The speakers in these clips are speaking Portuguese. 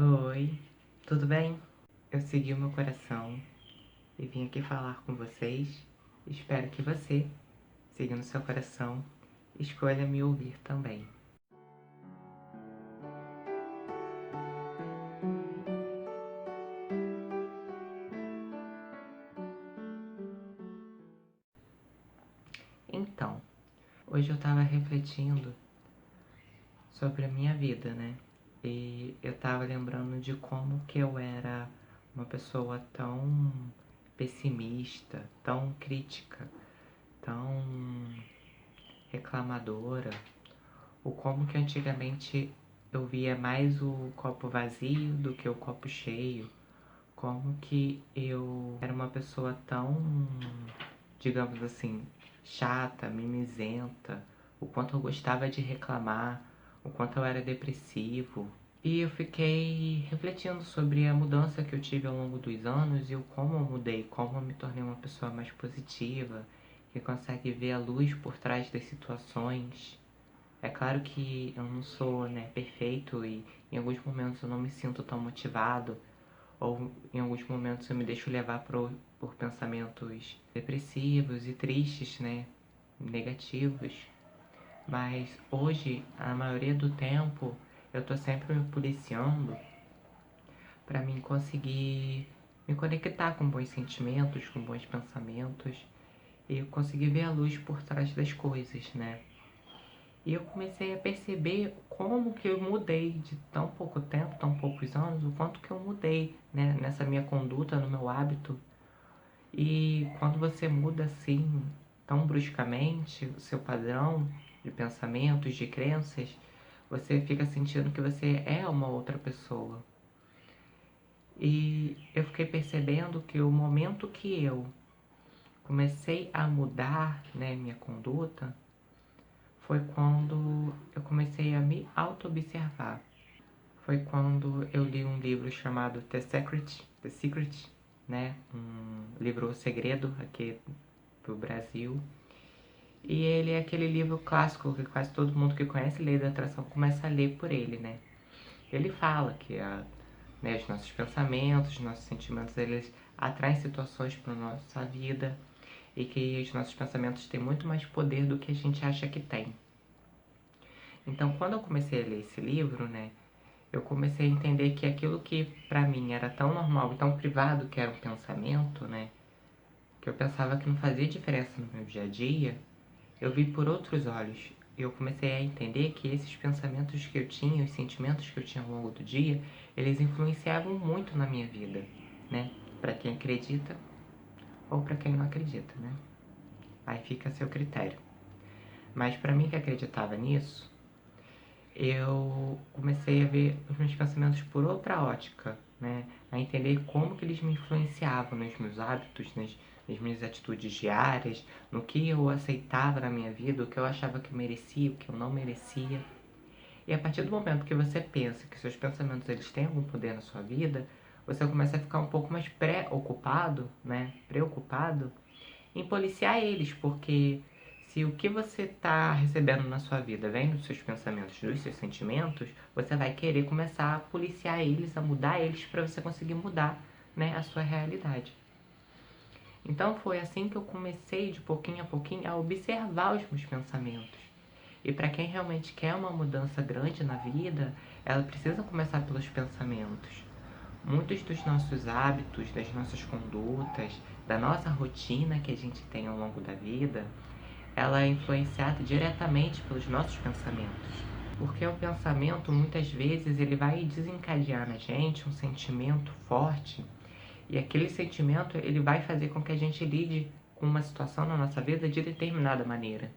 Oi, tudo bem? Eu segui o meu coração e vim aqui falar com vocês. Espero que você, seguindo seu coração, escolha me ouvir também. Então, hoje eu tava refletindo sobre a minha vida, né? E eu tava lembrando de como que eu era uma pessoa tão pessimista, tão crítica, tão reclamadora, o como que antigamente eu via mais o copo vazio do que o copo cheio, como que eu era uma pessoa tão, digamos assim, chata, mimizenta, o quanto eu gostava de reclamar, o quanto eu era depressivo. E eu fiquei refletindo sobre a mudança que eu tive ao longo dos anos e o como eu mudei, como eu me tornei uma pessoa mais positiva, que consegue ver a luz por trás das situações. É claro que eu não sou, né, perfeito e em alguns momentos eu não me sinto tão motivado, ou em alguns momentos eu me deixo levar por pensamentos depressivos e tristes, né, negativos. Mas hoje, a maioria do tempo, eu tô sempre me policiando para mim conseguir me conectar com bons sentimentos, com bons pensamentos e conseguir ver a luz por trás das coisas, né? E eu comecei a perceber como que eu mudei de tão pouco tempo, tão poucos anos, o quanto que eu mudei, né, nessa minha conduta, no meu hábito. E quando você muda assim, tão bruscamente, o seu padrão de pensamentos, de crenças, você fica sentindo que você é uma outra pessoa. E eu fiquei percebendo que o momento que eu comecei a mudar, né, minha conduta, foi quando eu comecei a me auto-observar. Foi quando eu li um livro chamado The Secret, né? Um livro O Segredo, aqui do Brasil. E ele é aquele livro clássico que quase todo mundo que conhece Lei da Atração começa a ler por ele, né? Ele fala que né, os nossos pensamentos, os nossos sentimentos, eles atraem situações para a nossa vida e que os nossos pensamentos têm muito mais poder do que a gente acha que tem. Então, quando eu comecei a ler esse livro, né, eu comecei a entender que aquilo que para mim era tão normal e tão privado que era um pensamento, né, que eu pensava que não fazia diferença no meu dia a dia, eu vi por outros olhos. Eu comecei a entender que esses pensamentos que eu tinha, os sentimentos que eu tinha ao longo do dia, eles influenciavam muito na minha vida, né? Para quem acredita ou para quem não acredita, né? Aí fica a seu critério. Mas para mim que acreditava nisso, eu comecei a ver os meus pensamentos por outra ótica, né? A entender como que eles me influenciavam nos meus hábitos, nas minhas atitudes diárias, no que eu aceitava na minha vida, o que eu achava que eu merecia, o que eu não merecia. E a partir do momento que você pensa que seus pensamentos eles têm algum poder na sua vida, você começa a ficar um pouco mais preocupado, né? Preocupado em policiar eles, porque se o que você está recebendo na sua vida vem dos seus pensamentos, dos seus sentimentos, você vai querer começar a policiar eles, a mudar eles para você conseguir mudar, né, a sua realidade. Então foi assim que eu comecei de pouquinho a pouquinho a observar os meus pensamentos. E para quem realmente quer uma mudança grande na vida, ela precisa começar pelos pensamentos. Muitos dos nossos hábitos, das nossas condutas, da nossa rotina que a gente tem ao longo da vida, ela é influenciada diretamente pelos nossos pensamentos. Porque o pensamento, muitas vezes, ele vai desencadear na gente um sentimento forte, e aquele sentimento ele vai fazer com que a gente lide com uma situação na nossa vida de determinada maneira.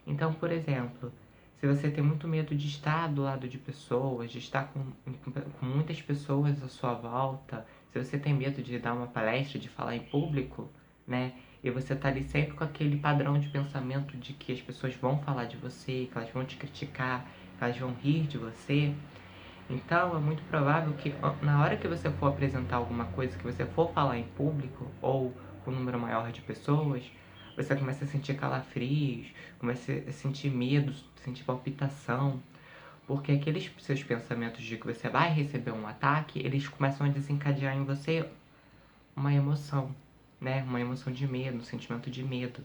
Então, por exemplo, se você tem muito medo de estar do lado de pessoas, de estar com muitas pessoas à sua volta, se você tem medo de dar uma palestra, de falar em público, né? E você tá ali sempre com aquele padrão de pensamento de que as pessoas vão falar de você, que elas vão te criticar, que elas vão rir de você. Então, é muito provável que na hora que você for apresentar alguma coisa, que você for falar em público ou com um número maior de pessoas, você começa a sentir calafrios, começa a sentir medo, sentir palpitação, Porque aqueles seus pensamentos de que você vai receber um ataque, eles começam a desencadear em você uma emoção, né? Uma emoção de medo, um sentimento de medo.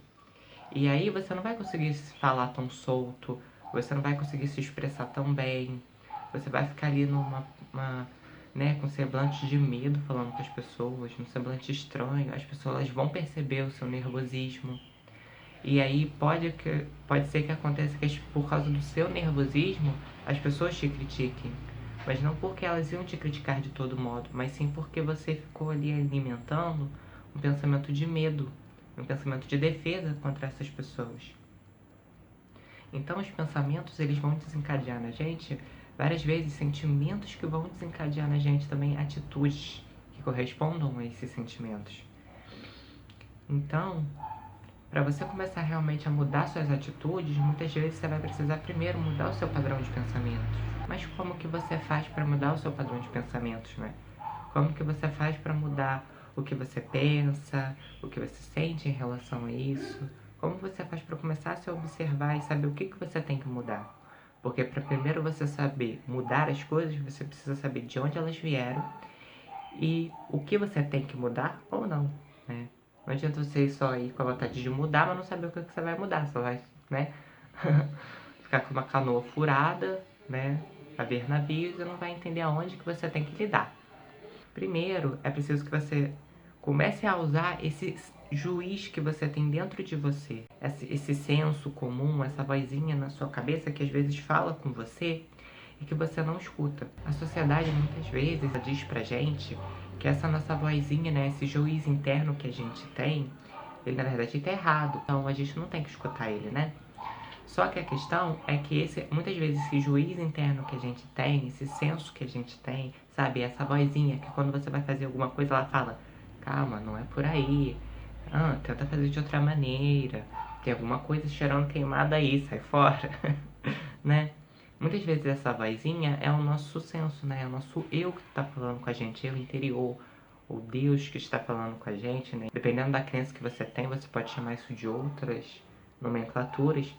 E aí você não vai conseguir falar tão solto, você não vai conseguir se expressar tão bem, você vai ficar ali né, com semblante de medo falando com as pessoas, num semblante estranho, as pessoas vão perceber o seu nervosismo. E aí pode ser que aconteça que por causa do seu nervosismo as pessoas te critiquem. Mas não porque elas iam te criticar de todo modo, mas sim porque você ficou ali alimentando um pensamento de medo, um pensamento de defesa contra essas pessoas. Então os pensamentos, eles vão desencadear na gente várias vezes sentimentos que vão desencadear na gente também atitudes que correspondam a esses sentimentos. Então, para você começar realmente a mudar suas atitudes, muitas vezes você vai precisar primeiro mudar o seu padrão de pensamentos. Mas como que você faz para mudar o seu padrão de pensamentos, né? Como que você faz para mudar o que você pensa, o que você sente em relação a isso? Como você faz para começar a se observar e saber o que você tem que mudar? Porque para primeiro você saber mudar as coisas, você precisa saber de onde elas vieram e o que você tem que mudar ou não, né? Não adianta você só ir com a vontade de mudar, mas não saber o que você vai mudar. Só vai, né? Ficar com uma canoa furada, né? A ver navios e não vai entender aonde que você tem que lidar. Primeiro, é preciso que você comece a usar esse juiz que você tem dentro de você. Esse senso comum, essa vozinha na sua cabeça que às vezes fala com você e que você não escuta. A sociedade muitas vezes diz pra gente que essa nossa vozinha, né, esse juiz interno que a gente tem, ele na verdade está errado. Então a gente não tem que escutar ele, né? Só que a questão é que muitas vezes esse juiz interno que a gente tem, esse senso que a gente tem, sabe? Essa vozinha que quando você vai fazer alguma coisa ela fala, calma, não é por aí. Tenta fazer de outra maneira. Tem alguma coisa cheirando queimada aí, sai fora. Né? Muitas vezes essa vozinha é o nosso senso, né? É o nosso eu que está falando com a gente, eu interior. O Deus que está falando com a gente, né? Dependendo da crença que você tem, você pode chamar isso de outras nomenclaturas.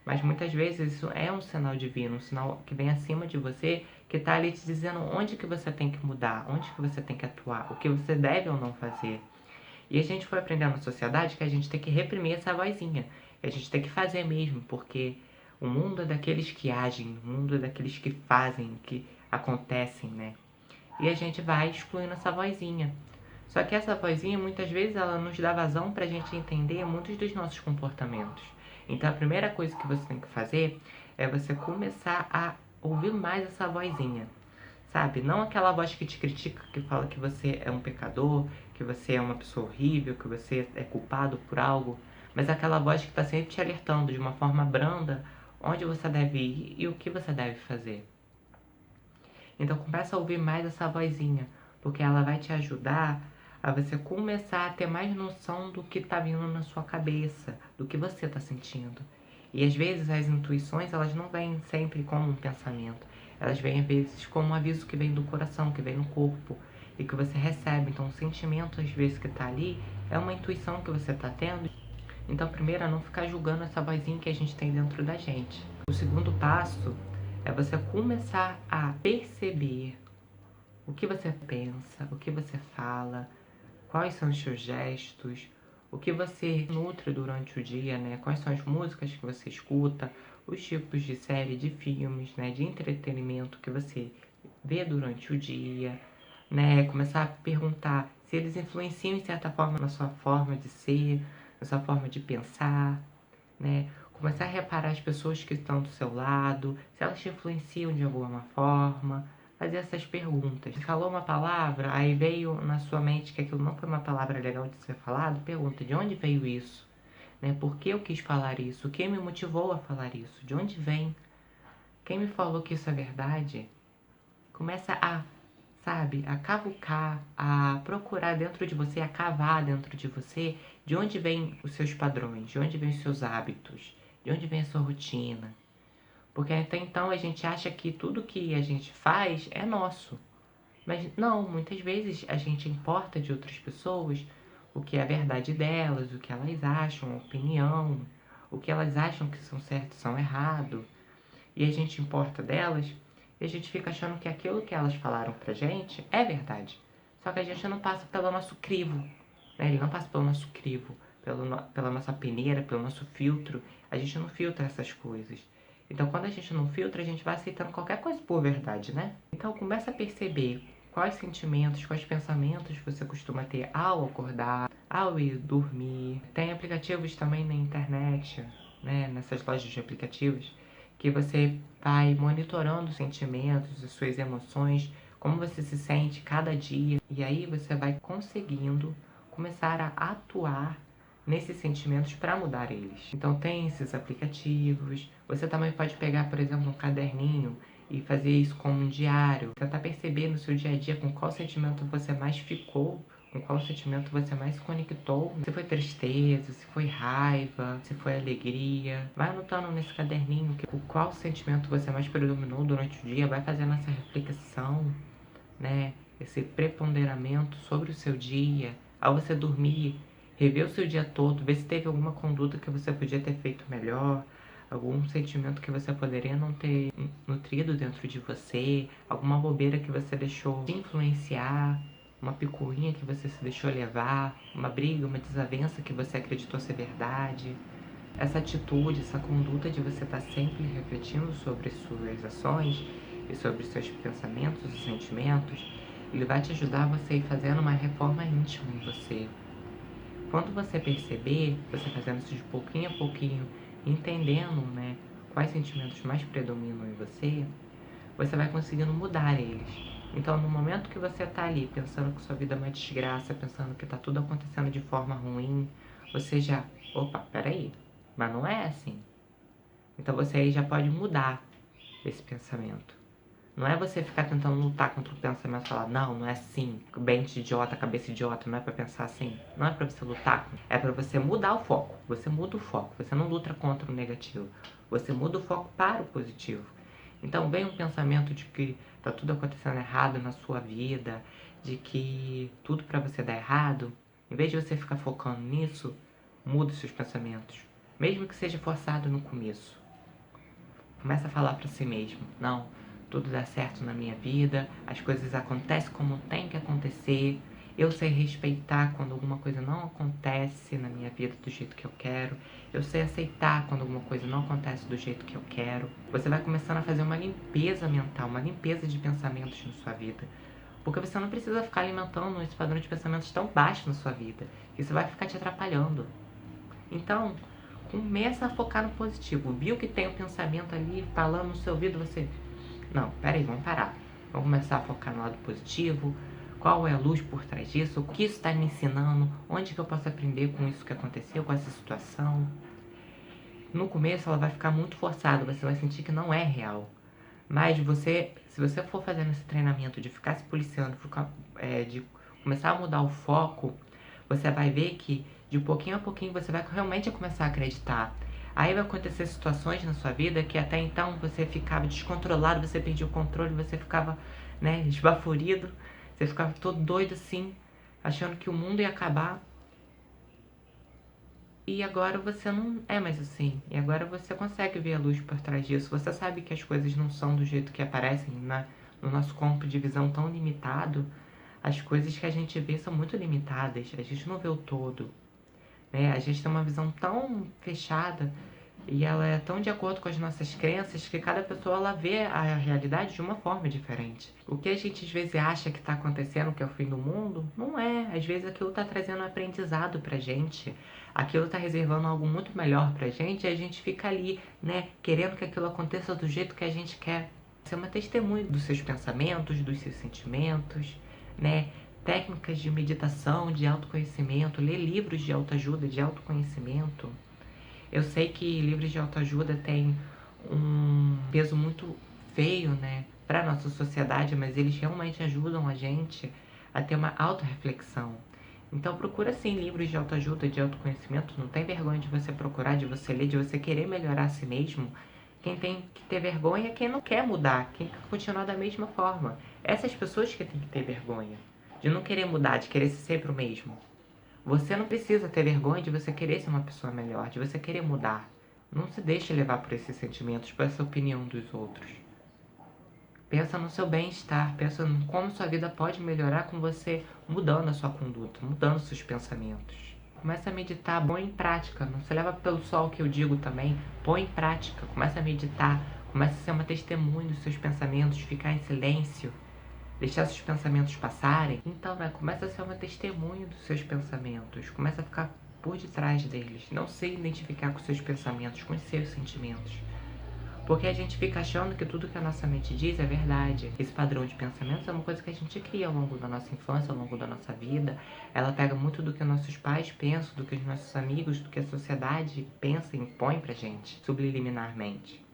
Mas muitas vezes isso é um sinal divino, um sinal que vem acima de você, que está ali te dizendo onde que você tem que mudar, onde que você tem que atuar, o que você deve ou não fazer. E a gente foi aprendendo na sociedade que a gente tem que reprimir essa vozinha, que a gente tem que fazer mesmo, porque o mundo é daqueles que agem, o mundo é daqueles que fazem, que acontecem, né? E a gente vai excluindo essa vozinha. Só que essa vozinha, muitas vezes, ela nos dá vazão para a gente entender muitos dos nossos comportamentos. Então, a primeira coisa que você tem que fazer é você começar a ouvir mais essa vozinha, sabe? Não aquela voz que te critica, que fala que você é um pecador, que você é uma pessoa horrível, que você é culpado por algo, mas aquela voz que está sempre te alertando de uma forma branda onde você deve ir e o que você deve fazer. Então, começa a ouvir mais essa vozinha, porque ela vai te ajudar a você começar a ter mais noção do que está vindo na sua cabeça, do que você está sentindo. E às vezes as intuições, elas não vêm sempre como um pensamento. Elas vêm às vezes como um aviso que vem do coração, que vem no corpo e que você recebe. Então o sentimento às vezes que está ali é uma intuição que você está tendo. Então primeiro é não ficar julgando essa vozinha que a gente tem dentro da gente. O segundo passo é você começar a perceber o que você pensa, o que você fala, quais são os seus gestos, o que você nutre durante o dia, né? Quais são as músicas que você escuta, os tipos de série, de filmes, né? De entretenimento que você vê durante o dia, né? Começar a perguntar se eles influenciam de certa forma na sua forma de ser, na sua forma de pensar, né? Começar a reparar as pessoas que estão do seu lado, se elas te influenciam de alguma forma, fazer essas perguntas. Falou uma palavra, aí veio na sua mente que aquilo não foi uma palavra legal de ser falado, pergunta de onde veio isso, né? Por que eu quis falar isso? O que me motivou a falar isso? De onde vem? Quem me falou que isso é verdade? Começa a, sabe, a cavucar, a procurar dentro de você, a cavar dentro de você, de onde vêm os seus padrões, de onde vêm os seus hábitos, de onde vem a sua rotina. Porque até então a gente acha que tudo que a gente faz é nosso. Mas não, muitas vezes a gente importa de outras pessoas o que é a verdade delas, o que elas acham, a opinião, o que elas acham que são certo e são errado. e a gente importa delas, e a gente fica achando que aquilo que elas falaram pra gente é verdade. Só que a gente não passa pelo nosso crivo, né? Ele não passa pelo nosso crivo, pela nossa peneira, pelo nosso filtro. A gente não filtra essas coisas. Então, quando a gente não filtra, a gente vai aceitando qualquer coisa por verdade, né? Então, começa a perceber quais sentimentos, quais pensamentos você costuma ter ao acordar, ao ir dormir. Tem aplicativos também na internet, né? Nessas lojas de aplicativos, que você vai monitorando os sentimentos, as suas emoções, como você se sente cada dia. E aí você vai conseguindo começar a atuar nesses sentimentos para mudar eles. Então tem esses aplicativos. Você também pode pegar, por exemplo, um caderninho e fazer isso como um diário. Tentar perceber no seu dia a dia com qual sentimento você mais ficou, com qual sentimento você mais se conectou. Se foi tristeza, se foi raiva, se foi alegria. Vai anotando nesse caderninho o qual sentimento você mais predominou durante o dia. Vai fazendo essa reflexão, né? Esse preponderamento sobre o seu dia. Ao você dormir, rever o seu dia todo, ver se teve alguma conduta que você podia ter feito melhor, algum sentimento que você poderia não ter nutrido dentro de você, alguma bobeira que você deixou te influenciar, uma picuinha que você se deixou levar, uma briga, uma desavença que você acreditou ser verdade. Essa atitude, essa conduta de você estar sempre refletindo sobre suas ações e sobre seus pensamentos e sentimentos, ele vai te ajudar você a ir fazendo uma reforma íntima em você. Quando você perceber, você fazendo isso de pouquinho a pouquinho, entendendo, né, quais sentimentos mais predominam em você, você vai conseguindo mudar eles. Então, no momento que você está ali pensando que sua vida é uma desgraça, pensando que está tudo acontecendo de forma ruim, você já, opa, peraí, mas não é assim. Então você aí já pode mudar esse pensamento. Não é você ficar tentando lutar contra o pensamento e falar, não, não é assim, mente idiota, cabeça idiota, não é pra pensar assim. Não é pra você lutar, é pra você mudar o foco. Você muda o foco, você não luta contra o negativo. Você muda o foco para o positivo. Então vem um pensamento de que tá tudo acontecendo errado na sua vida, de que tudo pra você dá errado. Em vez de você ficar focando nisso, muda os seus pensamentos. Mesmo que seja forçado no começo. Começa a falar pra si mesmo, não, tudo dá certo na minha vida, as coisas acontecem como tem que acontecer, eu sei respeitar quando alguma coisa não acontece na minha vida do jeito que eu quero, eu sei aceitar quando alguma coisa não acontece do jeito que eu quero. Você vai começando a fazer uma limpeza mental, uma limpeza de pensamentos na sua vida. Porque você não precisa ficar alimentando esse padrão de pensamentos tão baixo na sua vida, que isso vai ficar te atrapalhando. Então, começa a focar no positivo. Viu que tem um pensamento ali falando no seu ouvido, você... Não, peraí, vamos parar. Vamos começar a focar no lado positivo. Qual é a luz por trás disso? O que isso está me ensinando? Onde que eu posso aprender com isso que aconteceu, com essa situação? No começo ela vai ficar muito forçada, você vai sentir que não é real. Mas você, se você for fazendo esse treinamento de ficar se policiando, de começar a mudar o foco, você vai ver que de pouquinho a pouquinho você vai realmente começar a acreditar. Aí vai acontecer situações na sua vida que até então você ficava descontrolado, você perdia o controle, você ficava, né, esbaforido, você ficava todo doido assim, achando que o mundo ia acabar. E agora você não é mais assim. E agora você consegue ver a luz por trás disso. Você sabe que as coisas não são do jeito que aparecem no nosso campo de visão tão limitado. As coisas que a gente vê são muito limitadas. A gente não vê o todo, né? A gente tem uma visão tão fechada e ela é tão de acordo com as nossas crenças que cada pessoa ela vê a realidade de uma forma diferente. O que a gente às vezes acha que está acontecendo, que é o fim do mundo, não é. Às vezes aquilo está trazendo um aprendizado pra gente. Aquilo está reservando algo muito melhor pra gente e a gente fica ali, né, querendo que aquilo aconteça do jeito que a gente quer. Ser uma testemunha dos seus pensamentos, dos seus sentimentos, né? Técnicas de meditação, de autoconhecimento, ler livros de autoajuda, de autoconhecimento. Eu sei que livros de autoajuda têm um peso muito feio, né, para nossa sociedade, mas eles realmente ajudam a gente a ter uma autorreflexão. Então procura sim livros de autoajuda, de autoconhecimento, não tem vergonha de você procurar, de você ler, de você querer melhorar a si mesmo. Quem tem que ter vergonha é quem não quer mudar, quem quer continuar da mesma forma. Essas pessoas que têm que ter vergonha, de não querer mudar, de querer ser sempre o mesmo. Você não precisa ter vergonha de você querer ser uma pessoa melhor, de você querer mudar. Não se deixe levar por esses sentimentos, por essa opinião dos outros. Pensa no seu bem-estar, pensa em como sua vida pode melhorar com você mudando a sua conduta, mudando seus pensamentos. Começa a meditar, põe em prática, não se leva pelo só o que eu digo também, põe em prática, começa a meditar, começa a ser uma testemunha dos seus pensamentos, ficar em silêncio, deixar seus pensamentos passarem. Então, começa a ser uma testemunha dos seus pensamentos, começa a ficar por detrás deles, não se identificar com seus pensamentos, com os seus sentimentos. Porque a gente fica achando que tudo que a nossa mente diz é verdade. Esse padrão de pensamentos é uma coisa que a gente cria ao longo da nossa infância, ao longo da nossa vida. Ela pega muito do que nossos pais pensam, do que os nossos amigos, do que a sociedade pensa e impõe pra gente, subliminarmente.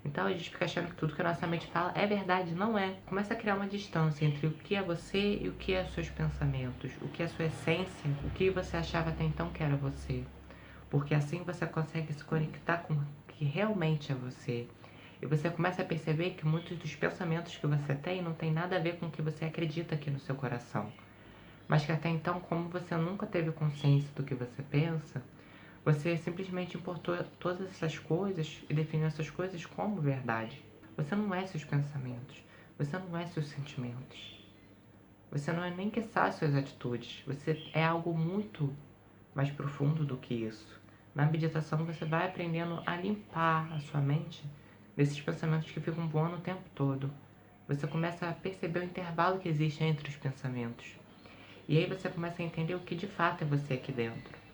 Então a gente fica achando que tudo que a nossa mente fala é verdade, não é. Começa a criar uma distância entre o que é você e o que é os seus pensamentos, o que é a sua essência, o que você achava até então que era você. Porque assim você consegue se conectar com que realmente é você. E você começa a perceber que muitos dos pensamentos que você tem não tem nada a ver com o que você acredita aqui no seu coração. Mas que até então, como você nunca teve consciência do que você pensa, você simplesmente importou todas essas coisas e definiu essas coisas como verdade. Você não é seus pensamentos, você não é seus sentimentos. Você não é nem que suas atitudes, você é algo muito mais profundo do que isso. Na meditação você vai aprendendo a limpar a sua mente desses pensamentos que ficam voando o tempo todo. Você começa a perceber o intervalo que existe entre os pensamentos. E aí você começa a entender o que de fato é você aqui dentro.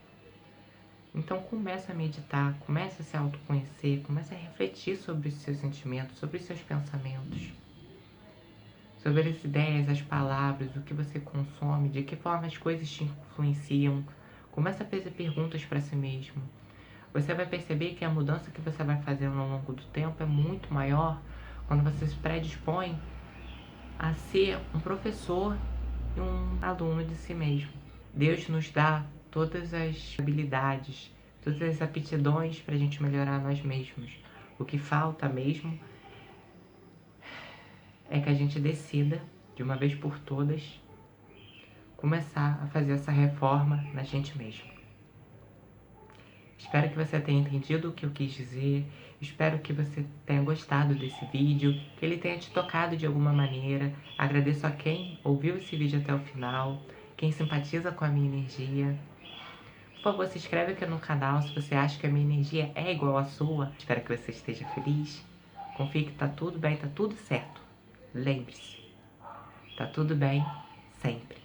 Então começa a meditar, começa a se autoconhecer, começa a refletir sobre os seus sentimentos, sobre os seus pensamentos, sobre as ideias, as palavras, o que você consome, de que forma as coisas te influenciam. Começa a fazer perguntas para si mesmo. Você vai perceber que a mudança que você vai fazendo ao longo do tempo é muito maior quando você se predispõe a ser um professor e um aluno de si mesmo. Deus nos dá todas as habilidades, todas as aptidões para a gente melhorar nós mesmos. O que falta mesmo é que a gente decida, de uma vez por todas, começar a fazer essa reforma na gente mesmo. Espero que você tenha entendido o que eu quis dizer. Espero que você tenha gostado desse vídeo, que ele tenha te tocado de alguma maneira. Agradeço a quem ouviu esse vídeo até o final, quem simpatiza com a minha energia. Por favor, se inscreve aqui no canal se você acha que a minha energia é igual à sua. Espero que você esteja feliz. Confie que tá tudo bem, tá tudo certo. Lembre-se, tá tudo bem sempre.